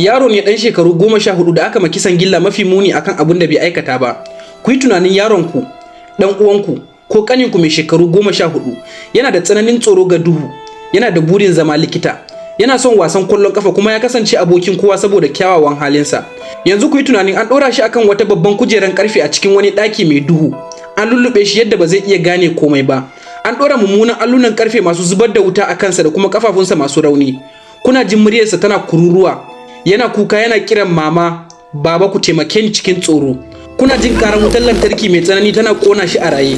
Yaro ne dan shekaru 14 da aka maki gilla mafi muni akan abin da bai aikata ba. Ku yi tunanin yaronku, dan uwanku ko kaninku mai shekaru 14 yana da tsananin tsoro ga duhu, yana da burin zama likita, yana son wasan kwallon kafa kuma ya kasance abokin kowa saboda kyawawan halinsa. Yanzu ku yi tunanin an ɗora shi akan wata babban kujerar karfe a cikin wani ɗaki mai duhu. An lullube shi yadda ba zai iya gane komai ba. An ɗora mummunan allunan karfe masu zubar da wuta a kansa da kuma kafafunsa masu rauni. Kuna jin muryarsa tana kururuwa. Yana kuka yana kiran mama, baba ku taimake ni cikin tsoro. Kuna jin karan wutar lantarki mai tsanani tana kona shi a raye.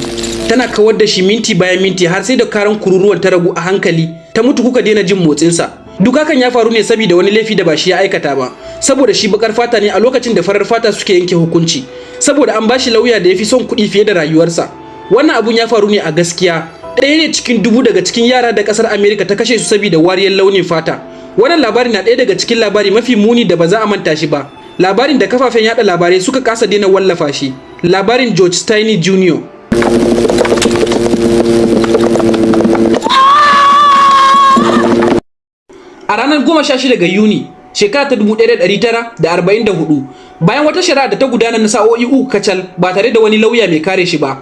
Tana kawar da shi minti bayan minti har sai da karan kururuwar ta ragu a hankali. Ta mutu kuka daina jin motsinsa. Duk hakan ya faru ne saboda wani laifi da ba shi ya aikata ba. Saboda shi bakar fata ne a lokacin da farar fata suke yanke hukunci. Saboda an bashi lauya da ya fi son kuɗi fiye da rayuwarsa. Wannan abun ya faru ne a gaskiya. Ɗaya ne cikin 1000 daga cikin yara da ƙasar Amerika ta kashe su saboda wariyar launin fata. Wannan labari na ɗaya daga cikin labari mafi muni da ba za a manta shi ba. Labarin da kafafen yada labarai suka kasa daina wallafa shi. Labarin George Stinney Jr. A ranar 16 ga Yuni, shekara ta 1944, bayan wata shari'a da ta gudana na sa'o'i uku kacal ba tare da wani lauya mai kare shi ba,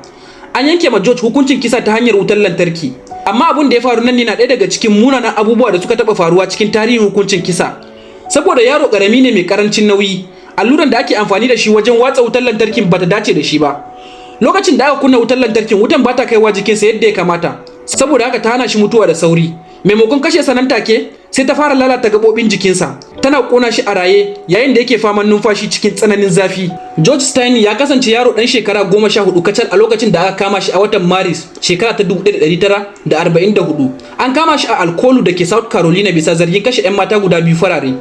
an yanke ma George hukuncin kisa ta hanyar wutar lantarki. Amma abun da ya faru nan ne na ɗaya daga cikin munanan abubuwa da suka taɓa faruwa cikin tarihin hukuncin kisa. Saboda yaro ƙarami ne mai ƙarancin nauyi, alluran da ake amfani da shi wajen watsa wutar lantarkin bata dace da shi ba. Lokacin da aka kunna wutar lantarkin, wutan bata kaiwa jikinsa yadda ya kamata, saboda haka ta hana shi mutuwa da sauri. Maimakon kashe sa nan take, sai ta fara lalata gaɓoɓin jikinsa, tana ƙona shi a raye yayin da yake faman numfashi cikin tsananin zafi. George Stinney ya kasance yaro ɗan shekara 14 kacal a lokacin da aka kama shi a watan Maris shekara ta 1944. An kama shi a Alkolu da ke South Carolina bisa zargin kashe 'yan mata guda biyu farare.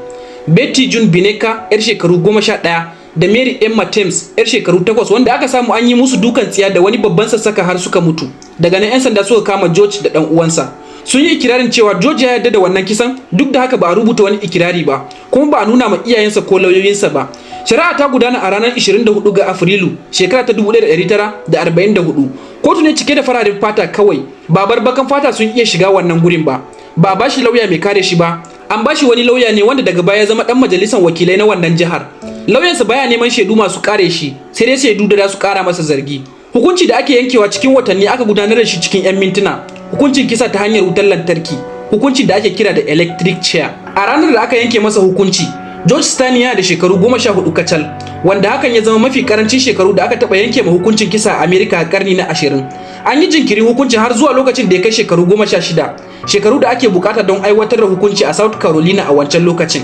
Betty June Bineka, 'yar shekaru 11, da Mary Emma Thames, 'yar shekaru 8, wanda aka samu an yi musu dukan tsiya da wani babban sassaka har suka mutu. Daga nan 'yan sanda suka kama George da ɗan uwansa. Sun yi ikirarin cewa George ya yarda da wannan kisan, duk da haka ba a rubuta wani ikirari ba, kuma ba a nuna ma iyayensa ko lauyoyinsa ba. Shari'a ta gudana a ranar 24 ga Afrilu shekara ta 1944. Kotu ne cike da fararen fata kawai, ba barbakan fata sun iya shiga wannan gurin ba. Ba a bashi lauya mai kare shi ba, an bashi wani lauya ne wanda daga baya ya zama dan majalisar wakilai na wannan jihar. Lauyansa baya neman shaidu masu kare shi, sai dai shaidu da za su kara masa zargi. Hukunci da ake yankewa cikin watanni aka gudanar da shi cikin 'yan mintuna. Hukuncin kisa ta hanyar wutar lantarki, hukuncin da ake kira da electric chair. A ranar da aka yanke masa hukunci, George Stinney yana da shekaru 14 kacal, wanda hakan ya zama mafi karancin shekaru da aka taba yanke ma hukuncin kisa a Amerika a karni na 20. An yi jinkirin hukuncin har zuwa lokacin da ya kai shekaru 16, shekaru da ake bukata don aiwatar da hukunci a South Carolina a wancan lokacin.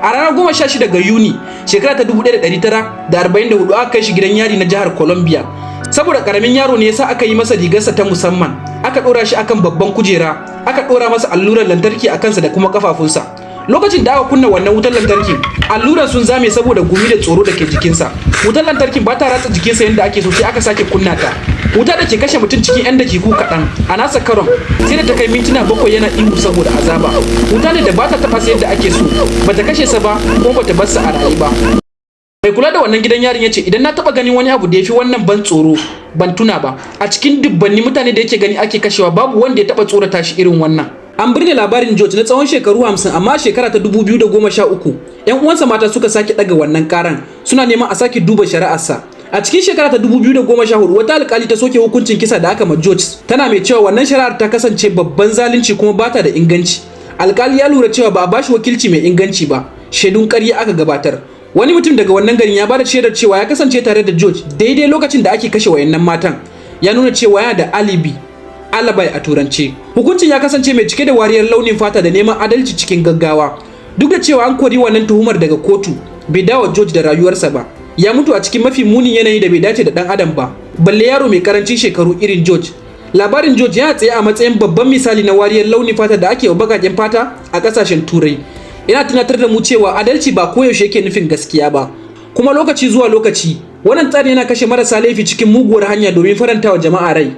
A ranar 16 ga Yuni, shekara ta 1944 aka kai shi gidan yari na jihar Columbia. Saboda karamin yaro ne yasa aka yi masa rigarsa ta musamman, aka dora shi akan babban kujera, aka dora masa allurar lantarki a kansa da kuma kafafunsa. Lokacin da aka kunna wannan wutar lantarki, alluran sun zame saboda gumi da tsoro da ke jikinsa. Wutar lantarkin ba ta ratsa jikinsa yadda ake so, sai aka sake kunna ta. Wuta da ke kashe mutum cikin 'yan dakiku kaɗan, a nasa karon sai da ta kai mintuna 7 yana ihu saboda azaba. Wuta ne da ba ta tafasa yadda ake so, bata kashe sa ba ko bata bar sa a raye ba. Mai kula da wannan gidan yarin ya ce idan na taba ganin wani abu da ya fi wannan ban tsoro ban tuna ba. A cikin dubbanni mutane da yake gani ake kashewa, babu wanda ya taba tsorata shi irin wannan. An birne labarin George na tsawon shekaru 50, amma shekara ta 2013 'yan uwansa mata suka sake daga wannan karan, suna neman a sake duba shari'arsa. A cikin shekara ta 2014 wata alƙali ta soke hukuncin kisa da aka ma George, tana mai cewa wannan shari'ar ta kasance babban zalunci kuma bata da inganci. Alƙali ya lura cewa ba a bashi wakilci mai inganci ba, shaidun ƙarya aka gabatar. Wani mutum daga wannan garin ya bada shaidar cewa ya kasance tare da George daidai lokacin da ake kashe wayannan matan. Ya nuna cewa yana da alibi a turance. Hukuncin ya kasance mai cike da wariyar launin fata da neman adalci cikin gaggawa. Duk da cewa an kori wannan tuhumar daga kotu, bai dawo George da rayuwarsa ba. Ya mutu a cikin mafi munin yanayi da bai dace da dan adam ba, balle yaro mai karancin shekaru irin George. Labarin George yana tsaye a matsayin babban misali na wariyar launin fata da ake wa bakaken fata a kasashen Turai. Yana tunatar da mu cewa adalci ba koyaushe yake nufin gaskiya ba, kuma lokaci zuwa lokaci wannan tsari yana kashe marasa laifi cikin muguwar hanya domin farantawa jama'a rai.